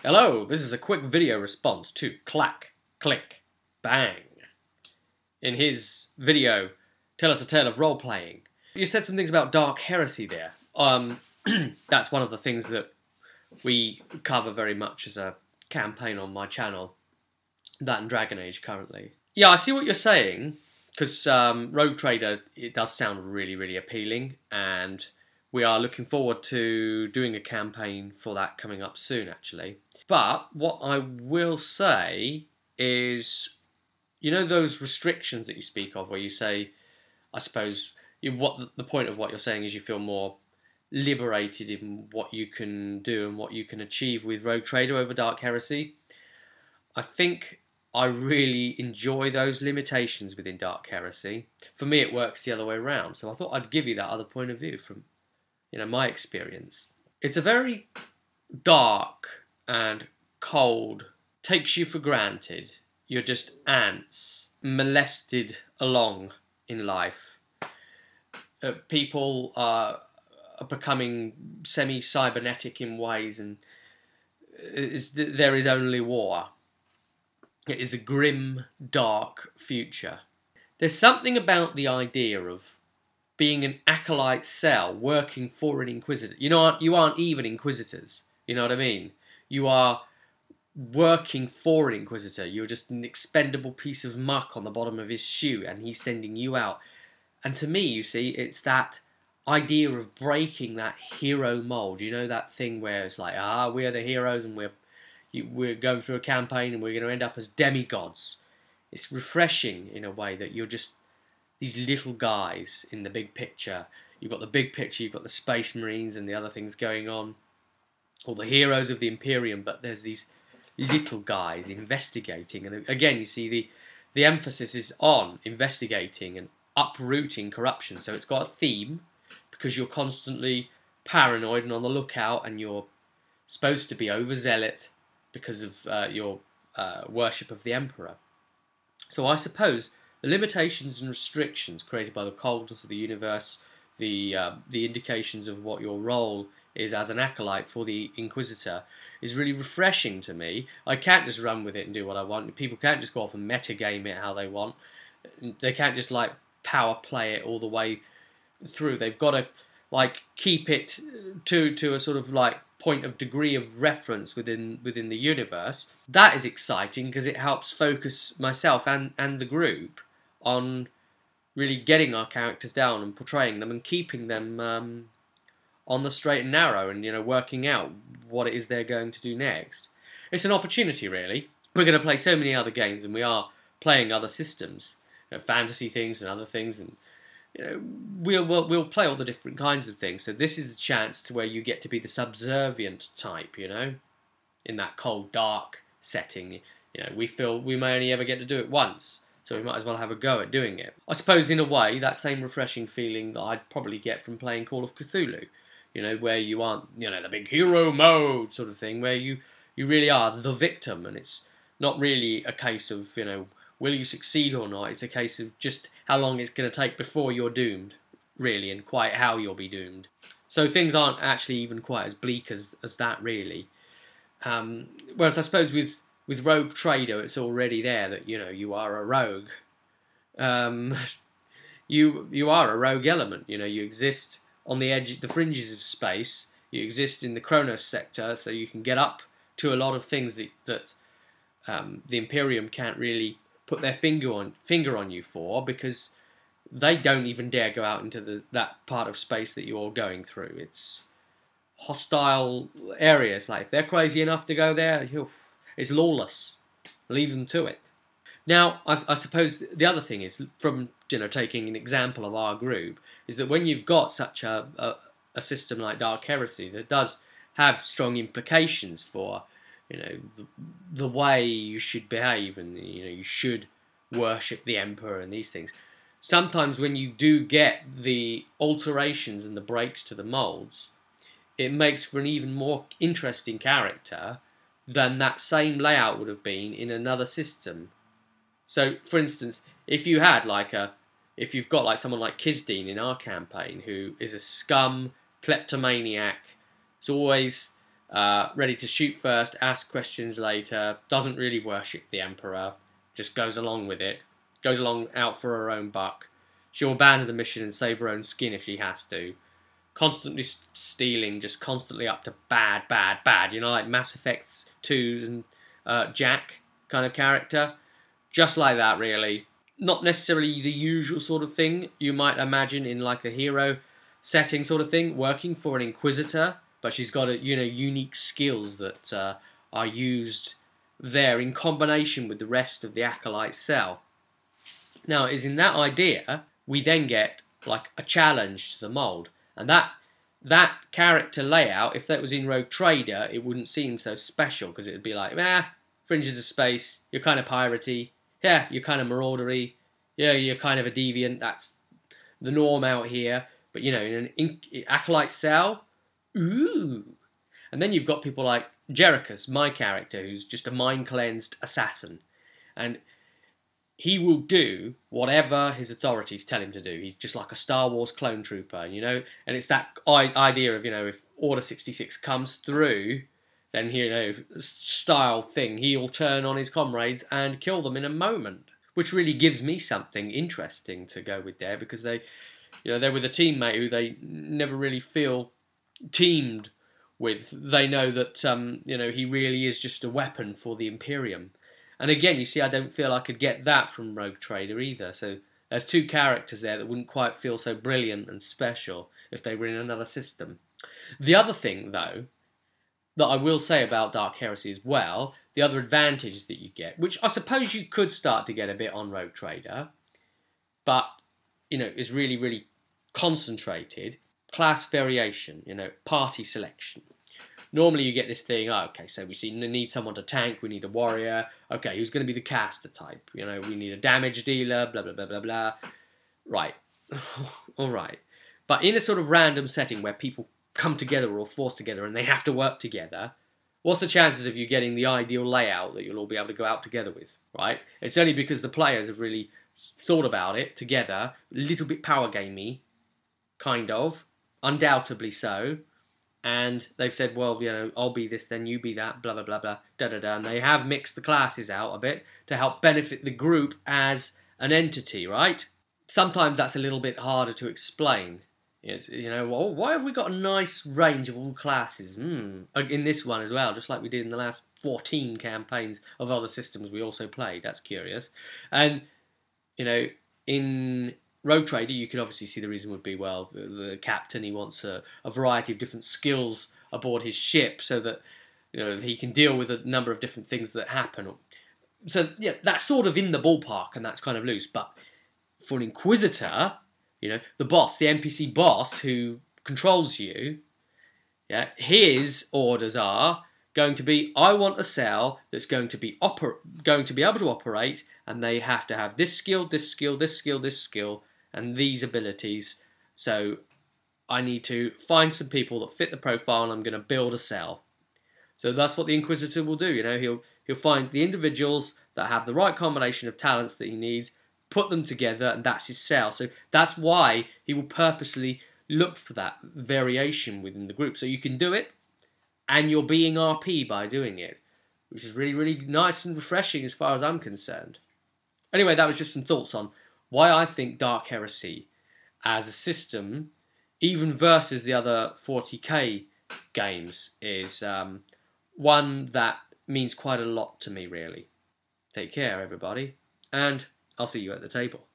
Hello, this is a quick video response to ClackClickBang. In his video, Tell Us a Tale of Role-Playing, you said some things about Dark Heresy there. That's one of the things that we cover very much as a campaign on my channel. That and Dragon Age currently. Yeah, I see what you're saying, because Rogue Trader, it does sound really, really appealing, and we are looking forward to doing a campaign for that coming up soon, actually. But what I will say is, you know those restrictions that you speak of, where you say, I suppose, what the point of what you're saying is you feel more liberated in what you can do and what you can achieve with Rogue Trader over Dark Heresy. I think I really enjoy those limitations within Dark Heresy. For me, it works the other way around. So I thought I'd give you that other point of view from, my experience. It's a very dark and cold, takes you for granted. You're just ants, molested along in life. People are becoming semi-cybernetic in ways, and there is only war. It is a grim, dark future. There's something about the idea of being an acolyte cell working for an inquisitor. You aren't even inquisitors. You know what I mean? You are working for an inquisitor. You're just an expendable piece of muck on the bottom of his shoe, and he's sending you out. And to me, you see, it's that idea of breaking that hero mold. You know, that thing where it's like, we're the heroes, and we're going through a campaign, and we're going to end up as demigods. It's refreshing in a way that you're just these little guys in the big picture. You've got the big picture, you've got the Space Marines and the other things going on, or the heroes of the Imperium, but there's these little guys investigating. And again, you see the emphasis is on investigating and uprooting corruption. So it's got a theme, because you're constantly paranoid and on the lookout, and you're supposed to be overzealot because of your worship of the Emperor. So I suppose the limitations and restrictions created by the coldness of the universe, the indications of what your role is as an acolyte for the Inquisitor, is really refreshing to me. I can't just run with it and do what I want. People can't just go off and metagame it how they want. They can't just power play it all the way through. They've got to keep it to a sort of point of degree of reference within the universe. That is exciting, because it helps focus myself and the group on really getting our characters down and portraying them and keeping them on the straight and narrow, and working out what it is they're going to do next. It's an opportunity, really. We're going to play so many other games, and we are playing other systems, fantasy things and other things, and we'll play all the different kinds of things. So this is a chance to where you get to be the subservient type, in that cold, dark setting. We feel we may only ever get to do it once, so we might as well have a go at doing it. I suppose, in a way, that same refreshing feeling that I'd probably get from playing Call of Cthulhu, where you aren't, the big hero mode sort of thing, where you really are the victim, and it's not really a case of, will you succeed or not. It's a case of just how long it's going to take before you're doomed, really, and quite how you'll be doomed. So things aren't actually even quite as bleak as that, really. Whereas I suppose with Rogue Trader, it's already there that, you are a rogue. You are a rogue element, you exist on the edge, the fringes of space. You exist in the Kronos sector, so you can get up to a lot of things that the Imperium can't really put their finger on you for, because they don't even dare go out into that part of space that you're going through. It's hostile areas. If they're crazy enough to go there, it's lawless. Leave them to it. Now, I suppose the other thing is, from taking an example of our group, is that when you've got such a system like Dark Heresy, that does have strong implications for the way you should behave, and you should worship the Emperor and these things. Sometimes when you do get the alterations and the breaks to the molds, it makes for an even more interesting character than that same layout would have been in another system. So, for instance, if you had if you've got someone like Kizdeen in our campaign, who is a scum, kleptomaniac, is always ready to shoot first, ask questions later, doesn't really worship the Emperor, just goes along with it, goes along out for her own buck. She'll abandon the mission and save her own skin if she has to. Constantly stealing, just constantly up to bad, bad, bad. You know, like Mass Effect 2's and Jack kind of character. Just like that, really. Not necessarily the usual sort of thing you might imagine in like a hero setting sort of thing, working for an Inquisitor, but she's got unique skills that are used there in combination with the rest of the Acolyte cell. Now, it is in that idea we then get like a challenge to the mould, and that character layout, if that was in Rogue Trader, it wouldn't seem so special because it would be like, fringes of space, you're kind of piratey, yeah, you're kind of maraudery, yeah, you're kind of a deviant. That's the norm out here. But in an Acolyte cell, ooh. And then you've got people like Jerichus, my character, who's just a mind-cleansed assassin. And he will do whatever his authorities tell him to do. He's just like a Star Wars clone trooper, And it's that idea of, if Order 66 comes through, then, style thing. He'll turn on his comrades and kill them in a moment. Which really gives me something interesting to go with there, because they're with a teammate who they never really feel teamed with. They know that, he really is just a weapon for the Imperium. And again, you see, I don't feel I could get that from Rogue Trader either. So there's two characters there that wouldn't quite feel so brilliant and special if they were in another system. The other thing, though, that I will say about Dark Heresy as well, the other advantage that you get, which I suppose you could start to get a bit on Rogue Trader, but, is really, really concentrated, class variation, party selection. Normally you get this thing, okay, so we need someone to tank, we need a warrior, okay, who's going to be the caster type? We need a damage dealer, blah, blah, blah, blah, blah. Right, all right. But in a sort of random setting where people come together or forced together and they have to work together, what's the chances of you getting the ideal layout that you'll all be able to go out together with, right? It's only because the players have really thought about it together, a little bit power gamey, kind of, undoubtedly so, and they've said, well, I'll be this, then you be that, blah, blah, blah, blah, da-da-da, and they have mixed the classes out a bit to help benefit the group as an entity, right? Sometimes that's a little bit harder to explain. Yes, well, why have we got a nice range of all classes? In this one as well, just like we did in the last 14 campaigns of other systems we also played. That's curious. And, in Rogue Trader, you can obviously see the reason would be, well, the captain, he wants a variety of different skills aboard his ship so that, he can deal with a number of different things that happen. So, yeah, that's sort of in the ballpark and that's kind of loose. But for an Inquisitor, the boss, the NPC boss who controls you, yeah, his orders are going to be, I want a cell that's going to be able to operate, and they have to have this skill, this skill, this skill, this skill, and these abilities. So I need to find some people that fit the profile, and I'm going to build a cell. So that's what the Inquisitor will do. He'll find the individuals that have the right combination of talents that he needs, put them together, and that's his cell. So that's why he will purposely look for that variation within the group. So you can do it, and you're being RP by doing it, which is really, really nice and refreshing as far as I'm concerned. Anyway, that was just some thoughts on why I think Dark Heresy as a system, even versus the other 40k games, is one that means quite a lot to me, really. Take care, everybody, and I'll see you at the table.